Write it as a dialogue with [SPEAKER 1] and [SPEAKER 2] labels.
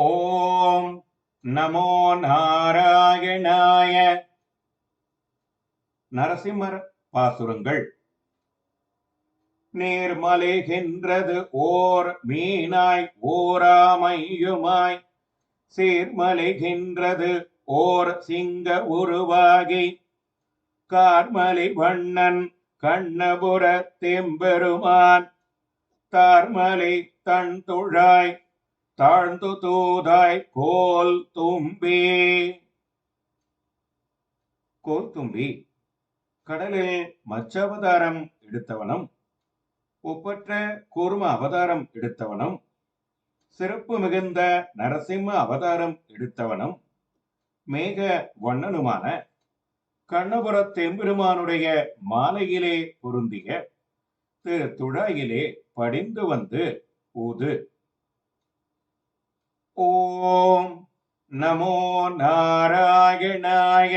[SPEAKER 1] ஓம் நமோ நாராயணாய. நரசிம்மர் பாசுரங்கள். நேர்மலைகின்றது ஓர் மீனாய் ஓராமையுமாய், சீர்மலைகின்றது ஓர் சிங்க உருவாகி, கார்மலி வண்ணன் கண்ணபுர தெம்பெருமான், தார்மலை தன் துழாய் தாழ்ந்து தூதாய் கோல் தும்பி. கோல் தும்பி கடலில் மச்ச அவதாரம் எடுத்தவனும், ஒப்பற்ற கூர்ம அவதாரம் எடுத்தவனும், சிறப்பு மிகுந்த நரசிம்ம அவதாரம் எடுத்தவனும், மேக வண்ணனுமான கண்ணபுர தெம்பெருமானுடைய மாலையிலே பொருந்திய திரு துழாயிலே படிந்து வந்து ஊது. ஓம் நமோ நாராயணாய.